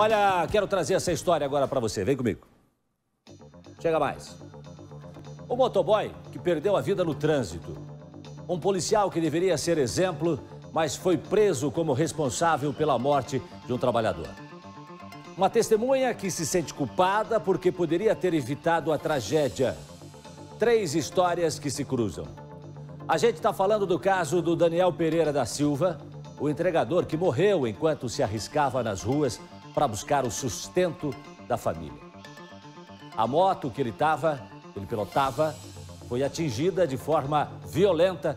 Olha, quero trazer essa história agora para você. Vem comigo. Chega mais. O motoboy que perdeu a vida no trânsito. Um policial que deveria ser exemplo, mas foi preso como responsável pela morte de um trabalhador. Uma testemunha que se sente culpada porque poderia ter evitado a tragédia. 3 histórias que se cruzam. A gente está falando do caso do Daniel Pereira da Silva, o entregador que morreu enquanto se arriscava nas ruas para buscar o sustento da família. A moto que ele pilotava, foi atingida de forma violenta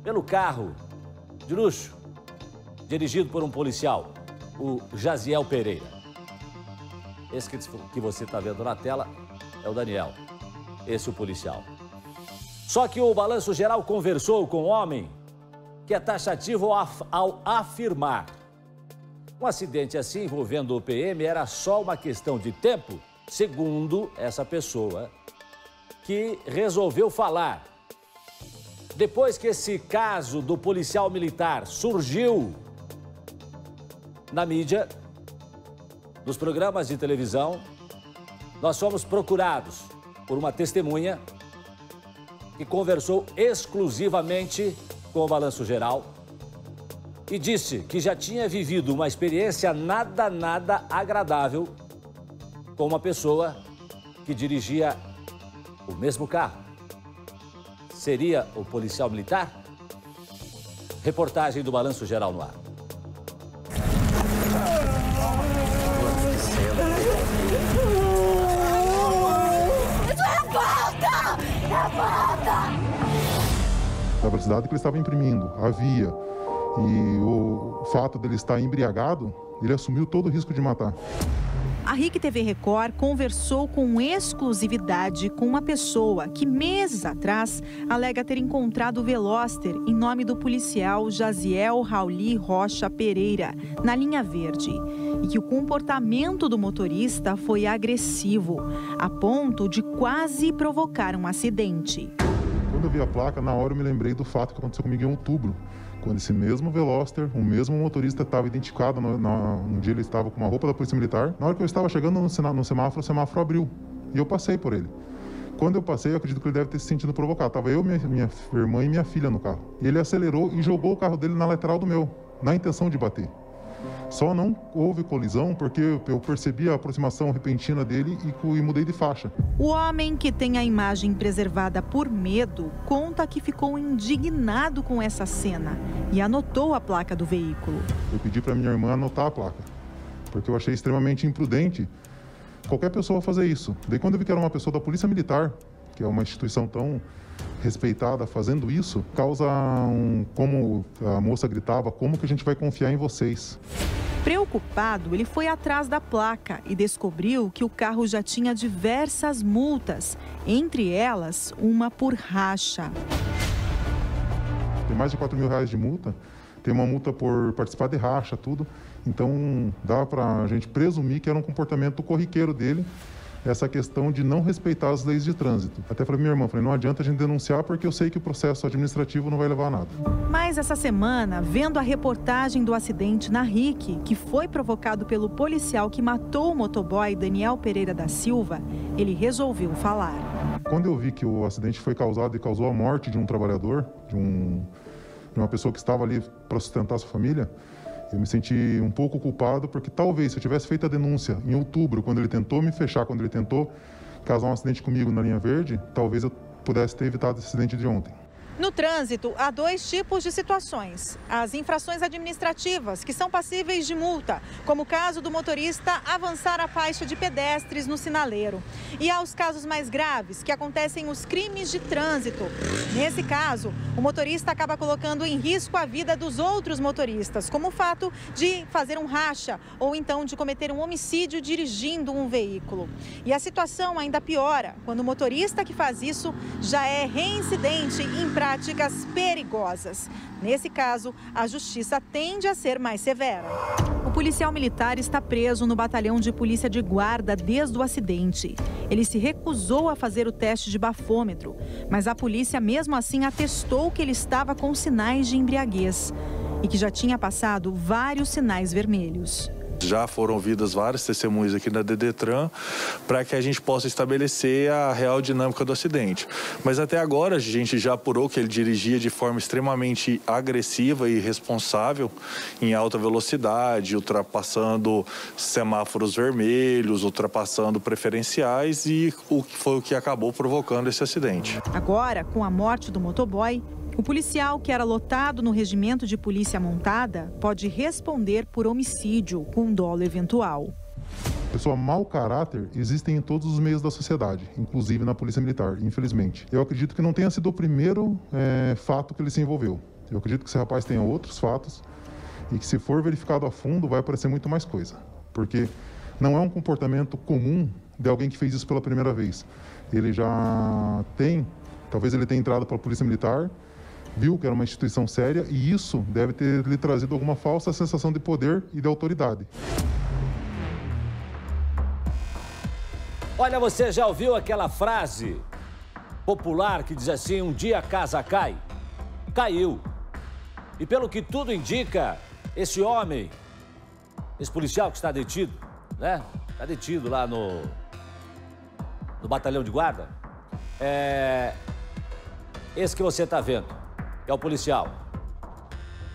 pelo carro de luxo, dirigido por um policial, o Jaziel Pereira. Esse que você está vendo na tela é o Daniel, esse é o policial. Só que o Balanço Geral conversou com um homem que é taxativo ao afirmar: um acidente assim envolvendo o PM era só uma questão de tempo, segundo essa pessoa que resolveu falar. Depois que esse caso do policial militar surgiu na mídia, nos programas de televisão, nós fomos procurados por uma testemunha que conversou exclusivamente com o Balanço Geral e disse que já tinha vivido uma experiência nada agradável com uma pessoa que dirigia o mesmo carro. Seria o policial militar? Reportagem do Balanço Geral no ar. Da velocidade que ele estava imprimindo, a via e o fato dele estar embriagado, ele assumiu todo o risco de matar. A RIC TV Record conversou com exclusividade com uma pessoa que meses atrás alega ter encontrado o Veloster em nome do policial Jaziel Rauli Rocha Pereira, na linha verde, e que o comportamento do motorista foi agressivo, a ponto de quase provocar um acidente. Quando eu vi a placa, na hora eu me lembrei do fato que aconteceu comigo em outubro, quando esse mesmo Veloster, o mesmo motorista estava identificado, um dia ele estava com uma roupa da Polícia Militar. Na hora que eu estava chegando no semáforo, o semáforo abriu e eu passei por ele. Quando eu passei, eu acredito que ele deve ter se sentido provocado. Estava eu, minha irmã e minha filha no carro. E ele acelerou e jogou o carro dele na lateral do meu, na intenção de bater. Só não houve colisão porque eu percebi a aproximação repentina dele e mudei de faixa. O homem, que tem a imagem preservada por medo, conta que ficou indignado com essa cena e anotou a placa do veículo. Eu pedi para minha irmã anotar a placa, porque eu achei extremamente imprudente qualquer pessoa fazer isso. Daí quando eu vi que era uma pessoa da Polícia Militar, que é uma instituição tão respeitada, fazendo isso, causa como a moça gritava, como que a gente vai confiar em vocês? Preocupado, ele foi atrás da placa e descobriu que o carro já tinha diversas multas, entre elas uma por racha. Tem mais de R$ 4.000 de multa, tem uma multa por participar de racha, tudo. Então dá para a gente presumir que era um comportamento corriqueiro dele, essa questão de não respeitar as leis de trânsito. Até falei pra minha irmã, não adianta a gente denunciar porque eu sei que o processo administrativo não vai levar a nada. Mas essa semana, vendo a reportagem do acidente na RIC, que foi provocado pelo policial que matou o motoboy Daniel Pereira da Silva, ele resolveu falar. Quando eu vi que o acidente foi causado e causou a morte de um trabalhador, de uma pessoa que estava ali para sustentar a sua família, eu me senti um pouco culpado, porque talvez se eu tivesse feito a denúncia em outubro, quando ele tentou me fechar, quando ele tentou causar um acidente comigo na linha verde, talvez eu pudesse ter evitado esse acidente de ontem. No trânsito, há 2 tipos de situações. As infrações administrativas, que são passíveis de multa, como o caso do motorista avançar a faixa de pedestres no sinaleiro. E há os casos mais graves, que acontecem os crimes de trânsito. Nesse caso, o motorista acaba colocando em risco a vida dos outros motoristas, como o fato de fazer um racha ou então de cometer um homicídio dirigindo um veículo. E a situação ainda piora quando o motorista que faz isso já é reincidente em práticas perigosas. Nesse caso, a justiça tende a ser mais severa. O policial militar está preso no batalhão de polícia de guarda desde o acidente. Ele se recusou a fazer o teste de bafômetro, mas a polícia mesmo assim atestou que ele estava com sinais de embriaguez e que já tinha passado vários sinais vermelhos. já foram ouvidas várias testemunhas aqui na DDTran para que a gente possa estabelecer a real dinâmica do acidente. Mas até agora a gente já apurou que ele dirigia de forma extremamente agressiva e irresponsável em alta velocidade, ultrapassando semáforos vermelhos, ultrapassando preferenciais e foi o que acabou provocando esse acidente. Agora, com a morte do motoboy, o policial que era lotado no regimento de polícia montada pode responder por homicídio com dolo eventual. Pessoa mau caráter existem em todos os meios da sociedade, inclusive na Polícia Militar, infelizmente. Eu acredito que não tenha sido o primeiro fato que ele se envolveu. Eu acredito que esse rapaz tenha outros fatos e que, se for verificado a fundo, vai aparecer muito mais coisa. Porque não é um comportamento comum de alguém que fez isso pela primeira vez. Ele já tem, talvez ele tenha entrado para a Polícia Militar, viu que era uma instituição séria e isso deve ter lhe trazido alguma falsa sensação de poder e de autoridade. Olha, você já ouviu aquela frase popular que diz assim: um dia a casa cai? Caiu. E pelo que tudo indica, esse homem, esse policial que está detido, né? Está detido lá no batalhão de guarda. Esse que você está vendo, é o policial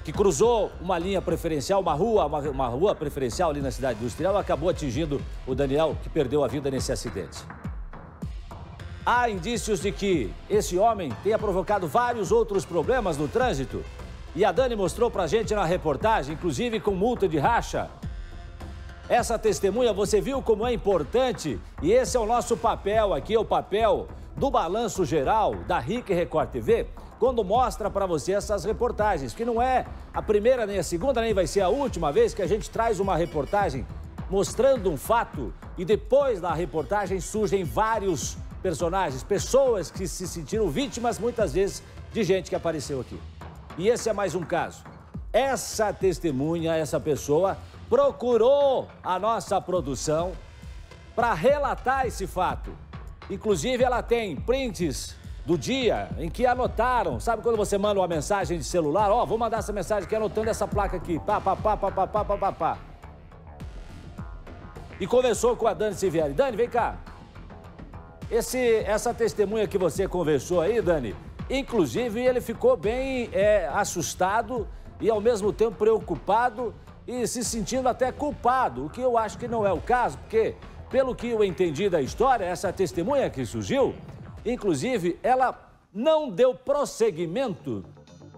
que cruzou uma linha preferencial, uma rua preferencial ali na cidade industrial, e acabou atingindo o Daniel, que perdeu a vida nesse acidente. Há indícios de que esse homem tenha provocado vários outros problemas no trânsito. E a Dani mostrou pra gente na reportagem, inclusive com multa de racha. Essa testemunha, você viu como é importante? E esse é o nosso papel aqui, é o papel do Balanço Geral da RIC Record TV, quando mostra para você essas reportagens, que não é a primeira, nem a segunda, nem vai ser a última vez que a gente traz uma reportagem mostrando um fato e depois da reportagem surgem vários personagens, pessoas que se sentiram vítimas, muitas vezes, de gente que apareceu aqui. E esse é mais um caso. Essa testemunha, essa pessoa, procurou a nossa produção para relatar esse fato. Inclusive, ela tem prints do dia em que anotaram. Sabe quando você manda uma mensagem de celular? Ó, vou mandar essa mensagem aqui anotando essa placa aqui. Pá, pá, pá, pá, pá, pá, pá, pá, pá. E conversou com a Dani Sivieri. Dani, vem cá. Essa testemunha que você conversou aí, Dani, inclusive ele ficou bem assustado e ao mesmo tempo preocupado e se sentindo até culpado, o que eu acho que não é o caso, porque, pelo que eu entendi da história, essa testemunha que surgiu, inclusive, ela não deu prosseguimento,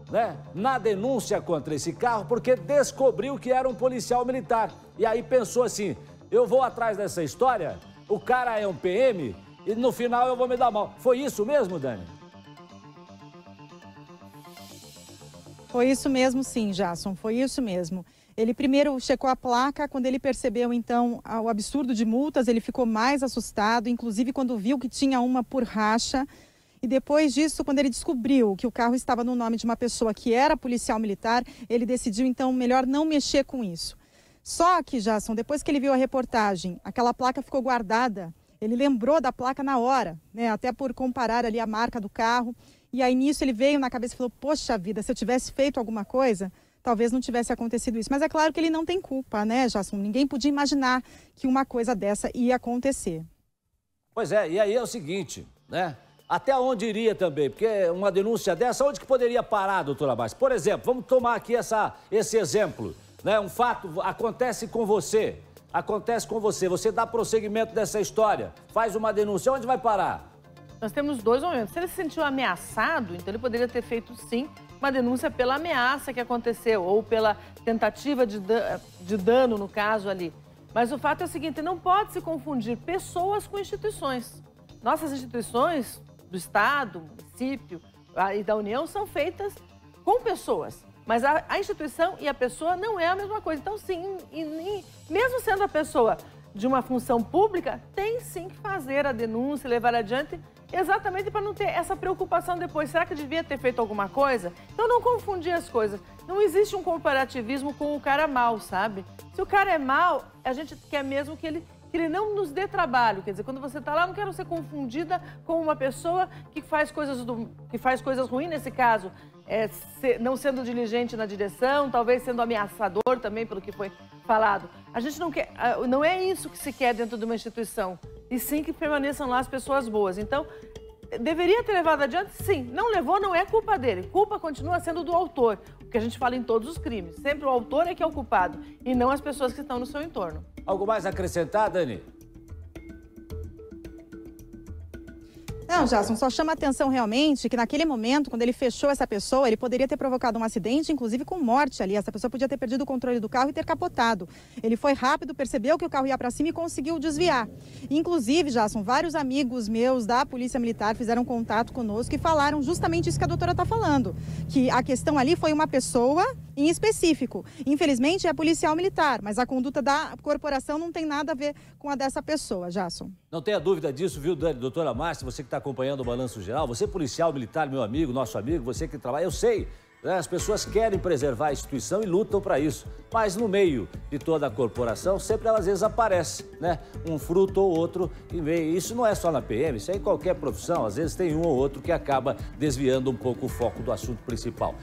né, na denúncia contra esse carro, porque descobriu que era um policial militar. E aí pensou assim, eu vou atrás dessa história, o cara é um PM e no final eu vou me dar mal. Foi isso mesmo, Dani? Foi isso mesmo, sim, Jasson, foi isso mesmo. Ele primeiro checou a placa, quando ele percebeu, então, o absurdo de multas, ele ficou mais assustado, inclusive quando viu que tinha uma por racha. E depois disso, quando ele descobriu que o carro estava no nome de uma pessoa que era policial militar, ele decidiu, então, melhor não mexer com isso. Só que, Jasson, depois que ele viu a reportagem, aquela placa ficou guardada, ele lembrou da placa na hora, né, até por comparar ali a marca do carro. E aí, nisso, ele veio na cabeça e falou, poxa vida, se eu tivesse feito alguma coisa, talvez não tivesse acontecido isso. Mas é claro que ele não tem culpa, né, Jasson? Ninguém podia imaginar que uma coisa dessa ia acontecer. Pois é, e aí é o seguinte, né? Até onde iria também? Porque uma denúncia dessa, onde que poderia parar, doutora Márcia? Por exemplo, vamos tomar aqui esse exemplo, né? Um fato acontece com você, você dá prosseguimento dessa história, faz uma denúncia, onde vai parar? Nós temos dois momentos. Se ele se sentiu ameaçado, então ele poderia ter feito, sim, uma denúncia pela ameaça que aconteceu ou pela tentativa de dano, no caso ali. Mas o fato é o seguinte, não pode se confundir pessoas com instituições. Nossas instituições do Estado, município e da União são feitas com pessoas. Mas a instituição e a pessoa não é a mesma coisa. Então, sim, mesmo sendo a pessoa de uma função pública, tem sim que fazer a denúncia e levar adiante, exatamente para não ter essa preocupação depois. Será que devia ter feito alguma coisa? Então, não confundir as coisas. Não existe um comparativismo com o cara mau, sabe? Se o cara é mau, a gente quer mesmo que ele não nos dê trabalho. Quer dizer, quando você está lá, não quero ser confundida com uma pessoa que faz coisas ruins, nesse caso, não sendo diligente na direção, talvez sendo ameaçador também pelo que foi falado. A gente não quer, não é isso que se quer dentro de uma instituição, e sim que permaneçam lá as pessoas boas. Então, deveria ter levado adiante? Sim. Não levou, não é culpa dele. Culpa continua sendo do autor, o que a gente fala em todos os crimes. Sempre o autor é que é o culpado, e não as pessoas que estão no seu entorno. Algo mais a acrescentar, Dani? Não, Jason, só chama atenção realmente que naquele momento, quando ele fechou essa pessoa, ele poderia ter provocado um acidente, inclusive com morte ali. Essa pessoa podia ter perdido o controle do carro e ter capotado. Ele foi rápido, percebeu que o carro ia para cima e conseguiu desviar. Inclusive, Jason, vários amigos meus da Polícia Militar fizeram contato conosco e falaram justamente isso que a doutora está falando. Que a questão ali foi uma pessoa em específico. Infelizmente, é policial militar, mas a conduta da corporação não tem nada a ver com a dessa pessoa, Jason. Não tenha dúvida disso, viu, Dani? Doutora Márcia, você que está acompanhando o Balanço Geral, você policial militar, meu amigo, nosso amigo, você que trabalha, eu sei, né? As pessoas querem preservar a instituição e lutam para isso, mas no meio de toda a corporação, sempre às vezes aparece, né? Um fruto ou outro em meio. Isso não é só na PM, isso é em qualquer profissão, às vezes tem um ou outro que acaba desviando um pouco o foco do assunto principal.